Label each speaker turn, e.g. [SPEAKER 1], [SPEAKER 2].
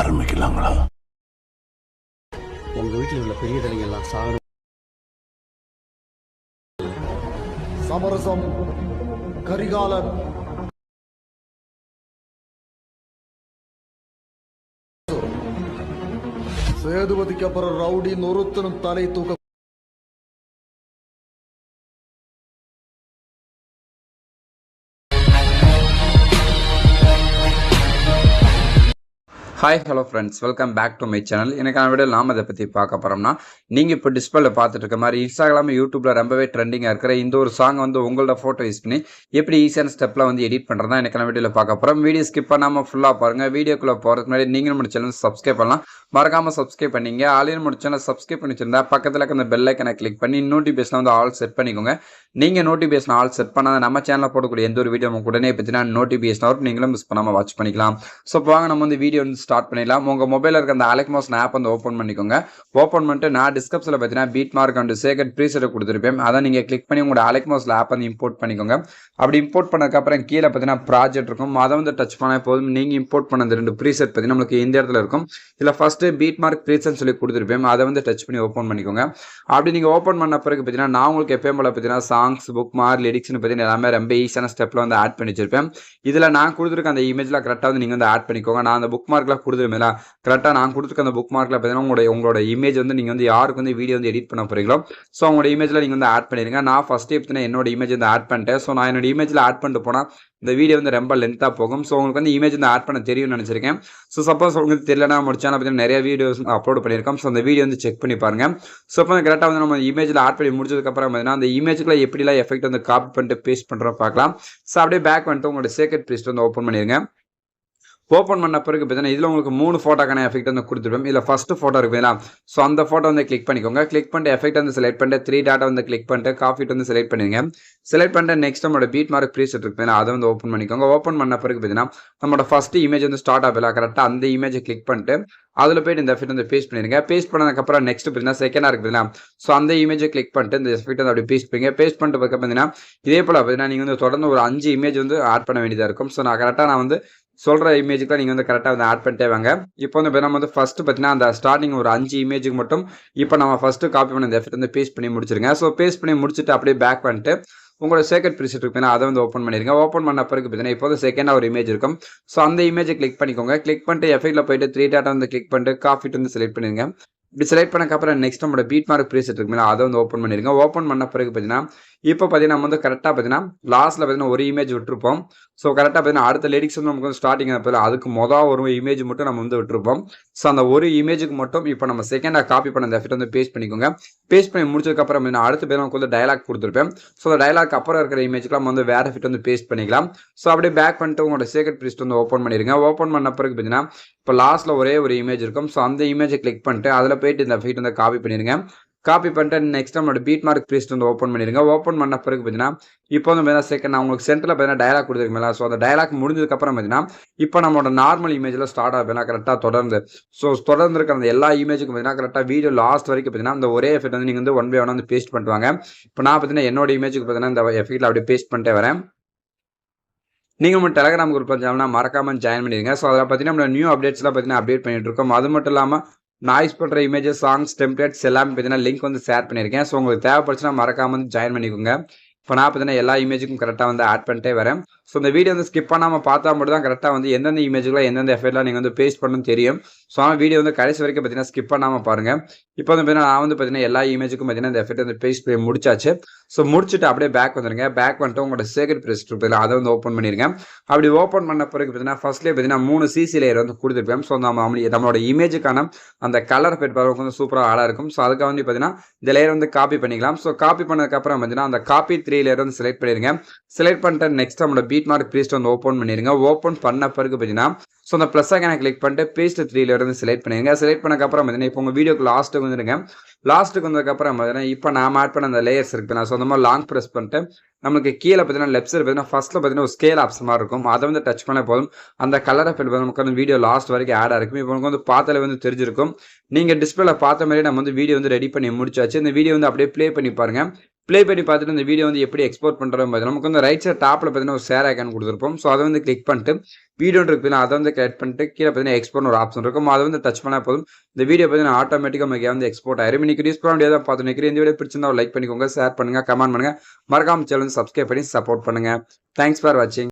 [SPEAKER 1] ஆரம்பிக்கலாங்களா?
[SPEAKER 2] உங்க வீட்டில் உள்ள பெரிய தலைங்க எல்லாம் சாகணும்.
[SPEAKER 3] சமரசம் கரிகாலன் சேதுபதிக்கு அப்புறம் ரவுடி நொறுத்தனும் தலை தூக்க
[SPEAKER 4] hi hello friends, welcome back to my channel. எனக்கான வீடியோ நாம் அதை பற்றி பார்க்க போகிறோம்னா, நீங்கள் இப்போ டிஸ்பிளேல பார்த்துட்டு இருக்க மாதிரி இன்ஸ்டாகிராம் யூடியூப்பில் ரொம்பவே ட்ரெண்டிங்காக இருக்கிற இந்த ஒரு சாங் வந்து உங்களோட ஃபோட்டோ யூஸ் பண்ணி எப்படி ஈஸியான ஸ்டெப்பில் வந்து எடிட் பண்ணுறதா எனக்கான வீடியோவில் பார்க்க போகிறோம். வீடியோ ஸ்கிப் பண்ணாமல் ஃபுல்லாக பாருங்கள். வீடியோக்குள்ளே போகிறதுக்கு முன்னாடி நீங்கள் நம்ம சேனல் சப்ஸ்கிரைப் பண்ணலாம், மறக்காமல் சப்ஸ்கிரைப் பண்ணிங்க. ஆல்ரெடி நம்ம சேனல் சப்ஸ்கிரைப் பண்ணி வச்சிருந்தா பக்கத்தில் இருக்க அந்த பெல் ஐக்கனை கிளிக் பண்ணி நோட்டிஃபிகேஷன் வந்து ஆல் செட் பண்ணிக்கோங்க. நீங்கள் நோட்டிஃபிகேஷன் ஆல் செட் பண்ணாத நம்ம சேனலில் போடக்கூடிய எந்த ஒரு வீடியோ உங்களுக்கு உடனே பற்றினா நோட்டிஃபிகேஷன் வரும், நீங்களும் மிஸ் பண்ணாமல் வாட்ச் பண்ணிக்கலாம். ஸோ வாங்க நம்ம வந்து வீடியோ வந்து ஸ்டார்ட் பண்ணிடலாம். உங்கள் மொபைலில் இருக்க அந்த அலெக்மோஸ் ஆப் வந்து ஓப்பன் பண்ணிக்கோங்க. ஓப்பன் பண்ணிட்டு நான் டிஸ்கிரிப்ஷனில் பார்த்தீங்கன்னா பீட் மார்க் அண்ட் சேகட் ப்ரீசெட் கொடுத்துருப்பேன். அதை நீங்கள் கிளிக் பண்ணி உங்களோட அலெக்மோஸ் ஆப் வந்து இம்போர்ட் பண்ணிக்கோங்க. அப்படி இம்போர்ட் பண்ணதுக்கப்புறம் கீழே பார்த்தீங்கன்னா ப்ராஜெக்ட் இருக்கும், அதை வந்து டச் பண்ண போதும். நீங்கள் இம்போர்ட் பண்ண அந்த 2 ப்ரீசெட் பார்த்தீங்கன்னா நம்மளுக்கு இந்த இடத்துல இருக்கும். இதில் ஃபஸ்ட்டு பீட் மார்க் ப்ரீசெட் சொல்லி கொடுத்துருப்பேன், அதை வந்து டச் பண்ணி ஓப்பன் பண்ணிக்கோங்க. அப்படி நீங்கள் ஓப்பன் பண்ண பிறகு பார்த்தீங்கன்னா நான் உங்களுக்கு எப்பயும் போல பார்த்தீங்கன்னா சாங்ஸ், புக் மார்க், லிரிக்ஸ்னு பார்த்தீங்கன்னா எல்லாமே ரொம்ப ஈஸியான ஸ்டெப்பில் வந்து ஆட் பண்ணி வச்சிருப்பேன். இதில் நான் கொடுத்துருக்க அந்த இமேஜில் கரெக்டாக வந்து நீங்கள் வந்து ஆட் பண்ணிக்கோங்க. நான் அந்த புக் மார்க்கில் கொடுத்துருமேல கரெக்டாக நான் கொடுத்துருக்க அந்த புக் மார்க்கில் பார்த்தீங்கன்னா உங்களோட இமேஜ் வந்து நீங்கள் வந்து யாருக்கு வந்து வீடியோ வந்து எடிட் பண்ண போகிறீங்களோ ஸோ உங்களோட இமேஜில் நீங்கள் வந்து ஆட் பண்ணிடுங்க. நான் ஃபஸ்ட்டு பார்த்தீங்கன்னா என்னோட இமேஜ் வந்து ஆட் பண்ணிட்டேன். ஸோ நான் என்னோட இமேஜில் ஆட் பண்ணிட்டு போனால் இந்த வீடியோ வந்து ரொம்ப லென்த்தாக போகும். ஸோ உங்களுக்கு வந்து இமேஜ் வந்து ஆட் பண்ண தெரியும்னு நினச்சிருக்கேன். ஸோ சப்போஸ் உங்களுக்கு தெரியலனா நம்ம சேனல் பார்த்தீங்கன்னா நிறைய வீடியோஸ் அப்லோட் பண்ணியிருக்கோம். ஸோ அந்த வீடியோ வந்து செக் பண்ணி பாருங்கள். ஸோ இப்போ கரெக்டாக வந்து நம்ம இமேஜில் ஆட் பண்ணி முடிச்சதுக்கப்புறம் பார்த்தீங்கன்னா அந்த இமேஜுக்குள்ள எப்படிலாம் எஃபெக்ட் வந்து காப்பி பண்ணிட்டு பேஸ்ட் பண்ணுறோம் பார்க்கலாம். ஸோ அப்படியே பேக் வந்துட்டு உங்களோட சேகட் ப்ரீசெட் வந்து ஓப்பன் பண்ணிடுங்க. ஓப்பன் பண்ண பிறகு பார்த்தீங்கன்னா இதில் உங்களுக்கு 3 ஃபோட்டோக்கான எஃபெக்ட் வந்து கொடுத்துருப்போம். இதில் ஃபஸ்ட்டு ஃபோட்டோ இருக்குங்களா, ஸோ அந்த ஃபோட்டோ வந்து கிளிக் பண்ணிக்கோங்க. கிளிக் பண்ணிட்டு எஃபெக்ட் வந்து செலக்ட் பண்ணிட்டு 3 டாட்டை வந்து கிளிக் பண்ணிட்டு காஃபிட் வந்து செலக்ட் பண்ணிடுங்க. செலக்ட் பண்ணிட்டு நெக்ஸ்ட் நம்மளோட பீட் மார்க் ப்ரீசெட் இருக்குங்களா, அதை வந்து ஓப்பன் பண்ணிக்கோங்க. ஓப்பன் பண்ண பிறகு பார்த்தீங்கன்னா நம்மளோட ஃபஸ்ட்டு இமேஜ் வந்து ஸ்டார்ட் ஆகல, கரெக்டாக அந்த இமேஜை கிளிக் பண்ணிட்டு அதில் போய்ட்டு இந்த எஃபெக்ட் வந்து பேஸ்ட் பண்ணிடுங்க. பேஸ்ட் பண்ணதுக்கப்புறம் நெக்ஸ்ட் பார்த்தீங்கன்னா செகண்டாக இருக்குதுங்களா, ஸோ அந்த இமேஜை கிளிக் பண்ணிட்டு இந்த எஃபெக்ட் வந்து அப்படி பேஸ்ட் பண்ணுங்க. பேஸ்ட் பண்ணிட்டு பார்த்தீங்கன்னா இதே போல் பார்த்தீங்கன்னா நீங்கள் வந்து தொடர்ந்து ஒரு 5 இமேஜ் வந்து ஆட் பண்ண வேண்டியதாக இருக்கும். ஸோ நான் வந்து சொல்கிற இமேஜுக்கு நீங்கள் வந்து கரெக்டாக வந்து ஆட் பண்ணிட்டே வாங்க. இப்போ வந்து நம்ம வந்து ஃபஸ்ட்டு பார்த்தீங்கன்னா அந்த ஸ்டார்டிங் ஒரு 5 இமேஜுக்கு மட்டும் இப்போ நம்ம ஃபஸ்ட்டு காப்பி பண்ண இந்த எஃபெக்ட் வந்து பேஸ்ட் பண்ணி முடிச்சிருங்க. ஸோ பேஸ்ட் பண்ணி முடிச்சுட்டு அப்படியே பேக் பண்ணிட்டு உங்களோட சேகட் ப்ரீசெட் இருக்குன்னா அதை வந்து ஓப்பன் பண்ணிடுங்க. ஓப்பன் பண்ண பிறகு பார்த்தீங்கன்னா இப்போ செகண்டாக ஒரு இமேஜ் இருக்கும். ஸோ அந்த இமேஜை கிளிக் பண்ணிக்கோங்க. கிளிக் பண்ணிட்டு எஃபெக்ட்டில் போயிட்டு 3 டாட்டா வந்து கிளிக் பண்ணிட்டு காஃபிட் வந்து செலக்ட் பண்ணிடுங்க. இப்படி செலக்ட் பண்ணக்கப்புறம் நெக்ஸ்ட் நம்மளோட பீட் மார்க் ப்ரீசெட் இருக்குங்களா, அதை வந்து ஓப்பன் பண்ணிடுங்க. ஓப்பன் பண்ண பிறகு பார்த்தீங்கன்னா இப்போ பார்த்தீங்கன்னா நம்ம வந்து கரெக்டாக பார்த்தீங்கன்னா லாஸ்ட்டில் பார்த்தீங்கன்னா ஒரு இமேஜ் விட்டுருப்போம். ஸோ கரெக்டாக பார்த்தீங்கன்னா அடுத்த லிரிக்ஸ் வந்து நமக்கு வந்து ஸ்டார்டிங் அதுக்கு ஒரு இமேஜ் மட்டும் நம்ம வந்து விட்டுருப்போம். ஸோ அந்த ஒரு இமேஜுக்கு மட்டும் இப்போ நம்ம செகண்டாக காப்பி பண்ண அந்த எஃபெக்ட் வந்து பேஸ்ட் பண்ணிக்கோங்க. பேஸ்ட் பண்ணி முடிச்சதுக்கப்புறம் பார்த்தீங்கன்னா அடுத்த பேர் நமக்கு வந்து டயலாக் கொடுத்துருப்பேன். ஸோ அந்த டயலாக் அப்புறம் இருக்கிற இமேஜுக்கு நம்ம வந்து வேறு எஃபெக்ட் வந்து பேஸ்ட் பண்ணிக்கலாம். ஸோ அப்படியே பேக் பண்ணிட்டு உங்களோட சேகட் ப்ரீசெட் வந்து ஓப்பன் பண்ணிடுங்க. ஓப்பன் பண்ண பிறகு பார்த்தீங்கன்னா இப்போ லாஸ்ட்டில் ஒரே ஒரு இமேஜ் இருக்கும். ஸோ அந்த இமேஜை கிளிக் பண்ணிட்டு அதில் போயிட்டு இந்த எஃபெக்ட் வந்து காப்பி பண்ணிடுங்க. காப்பி பண்ணிட்டு நெக்ஸ்ட் நம்மளோட பீட் மார்க் ப்ரீசெட் வந்து ஓப்பன் பண்ணிடுங்க. ஓப்பன் பண்ண பிறகு பார்த்தீங்கன்னா இப்போ வந்து பார்த்தீங்கன்னா செகண்ட் நான் உங்களுக்கு சென்டரில் பார்த்தீங்கன்னா டயலாக் கொடுத்துருக்கீங்களா, ஸோ அந்த டயலாக் முடிஞ்சதுக்கப்புறம் பார்த்தீங்கன்னா இப்போ நம்மளோட நார்மல் இமேஜில் ஸ்டார்ட் ஆகுதுன்னா கரெக்டாக தொடர்ந்து இருக்கிற அந்த எல்லா இமேஜுக்கும் பார்த்தீங்கன்னா கரெக்டாக வீடியோ லாஸ்ட் வரைக்கும் பார்த்தீங்கன்னா அந்த ஒரே எஃபெக்ட் வந்து நீங்கள் வந்து 1 by 1 வந்து பேஸ்ட் பண்ணுவாங்க. இப்போ நான் பார்த்தீங்கன்னா என்னோட இமேஜுக்கு பார்த்தீங்கன்னா இந்த எஃபெக்ட்டில் அப்படியே பேஸ்ட் பண்ணிட்டே வரேன். நீங்கள் நம்ம டெலகிராம் குரூப் சேனல்னா மறக்காமல் ஜாயின் பண்ணிடுங்க. ஸோ அதில் பார்த்தீங்கன்னா நம்ம நியூ அப்டேட்ஸ்லாம் பார்த்தீங்கன்னா அப்டேட் பண்ணிட்டு இருக்கோம். அது மட்டும் இல்லாமல் நாய்ஸ் பண்ணுற இமேஜஸ், சாங்ஸ், டெம்ப்ளேட்ஸ் எல்லாமே பார்த்தீங்கன்னா லிங்க் வந்து ஷேர் பண்ணியிருக்கேன். ஸோ உங்களுக்கு தேவைப்படுச்சுன்னா மறக்காமல் வந்து ஜாயின் பண்ணிக்கோங்க. இப்போ நான் பார்த்தீங்கன்னா எல்லா இமேஜுக்கும் கரெக்டாக வந்து ஆட் பண்ணிட்டே வரேன். ஸோ இந்த வீடியோ வந்து ஸ்கிப் பண்ணாமல் பார்த்தா மட்டும் தான் கரெக்டாக வந்து எந்தெந்த இமேஜுக்குலாம் எந்தெந்த எஃபெக்ட்லாம் நீங்கள் வந்து பேஸ்ட் பண்ணணும்னு தெரியும். ஸோ ஆனால் வீடியோ வந்து கடைசி வரைக்கும் பார்த்தீங்கன்னா ஸ்கிப் பண்ணாமல் பாருங்கள். இப்போ வந்து பார்த்தீங்கன்னா நான் வந்து பார்த்தீங்கன்னா எல்லா இமேஜுக்கும் பார்த்தீங்கன்னா இந்த எஃபெக்ட் வந்து பேஸ்ட் பண்ணி முடிச்சாச்சு. ஸோ முடிச்சுட்டு அப்படியே பேக் வந்துடுங்க. பேக் வந்துட்டு உங்களோட சேகட் ப்ரீசெட் இருக்குல்ல, அதை வந்து ஓப்பன் பண்ணிடுங்க. அப்படி ஓப்பன் பண்ண பிறகு பார்த்தீங்கன்னா ஃபர்ஸ்ட்லேயே பார்த்தீங்கன்னா 3 CC லேயர் வந்து கொடுத்துருப்பேன். ஸோ நம்மளோட இமேஜுக்கான அந்த கலர் எஃபெக்ட் பார்க்க வந்து சூப்பராக ஆளாக இருக்கும். ஸோ அதுக்காக வந்து பார்த்தீங்கன்னா இந்த லேயர் வந்து காப்பி பண்ணிக்கலாம். ஸோ காப்பி பண்ணதுக்கப்புறம் பார்த்தீங்கன்னா அந்த காப்பி 3 லேயர் வந்து செலக்ட் பண்ணிடுங்க. செலக்ட் பண்ணிட்டு நெக்ஸ்ட் நம்மளோட பீட் மார்க் ப்ரீசெட் வந்து ஓப்பன் பண்ணிடுங்க. ஓப்பன் பண்ண பிறகு பார்த்தீங்கன்னா ஸோ அந்த ப்ளஸ் ஐக்கான கிளிக் பண்ணிட்டு பேஸ்ட் 3 லேயர் வந்து செலக்ட் பண்ணிடுங்க. செலக்ட் பண்ணக்கப்புறம் பார்த்தீங்கன்னா இப்போ உங்கள் வீடியோக்கு லாஸ்ட்டுக்கு வந்துடுங்க. லாஸ்ட்டுக்கு வந்ததுக்கப்புறம் பார்த்தீங்கன்னா இப்போ நான் ஆட் பண்ண அந்த லேயர்ஸ் இருக்கு, நான் சொந்தமாக லாங் ப்ரெஸ் பண்ணிட்டு நமக்கு கீழே பார்த்தீங்கன்னா லெஃப்ட் சைடு பார்த்தீங்கன்னா ஃபர்ஸ்ட்டில் பார்த்தீங்கன்னா ஒரு ஸ்கேல் ஆப்ஷன் மாதிரி இருக்கும், அதை வந்து டச் பண்ண போதும் அந்த கலர் எஃபெக்ட் நமக்கு வந்து வீடியோ லாஸ்ட் வரைக்கும் ஆட் ஆகிருக்கும். இப்போ நமக்கு வந்து பார்த்தாலே வந்து தெரிஞ்சிருக்கும். நீங்கள் டிஸ்பிளேல பார்த்த மாதிரி நம்ம வந்து வீடியோ வந்து ரெடி பண்ணி முடிச்சாச்சு. இந்த வீடியோ வந்து அப்படியே ப்ளே பண்ணி பாருங்கள். ப்ளே பண்ணி பார்த்துட்டு இந்த வீடியோ வந்து எப்படி எக்ஸ்போர்ட் பண்ணுறோம் பார்த்து நமக்கு வந்து ரைட் சைட் டாப்பில் பார்த்தீங்கன்னா ஒரு ஷேர் ஐக்கான் கொடுத்துருப்போம். ஸோ அதை வந்து கிளிக் பண்ணிட்டு வீடியோன்னு இருக்குதுன்னா அதை வந்து கிளிக் பண்ணிட்டு கீழே பார்த்தீங்கன்னா எக்ஸ்போர்ட் ஒரு ஆப்ஷன் இருக்கும். அதை வந்து டச் பண்ணால் போதும் இந்த வீடியோ பார்த்தீங்கன்னா ஆட்டோமேட்டிக்காக நமக்கு வந்து எக்ஸ்போர்ட் ஆயிரும். இன்னைக்கு யூஸ் பண்ண முடியாத பார்த்து நினைக்கிறேன். இந்த வீடியோ பிடிச்சிருந்தா லைக் பண்ணிக்கோங்க, ஷேர் பண்ணுங்கள், கமெண்ட் பண்ணுங்கள், மறக்காம சேனல் சப்ஸ்கிரைப் பண்ணி சப்போர்ட் பண்ணுங்கள். தேங்க்ஸ் ஃபார் வாட்சிங்.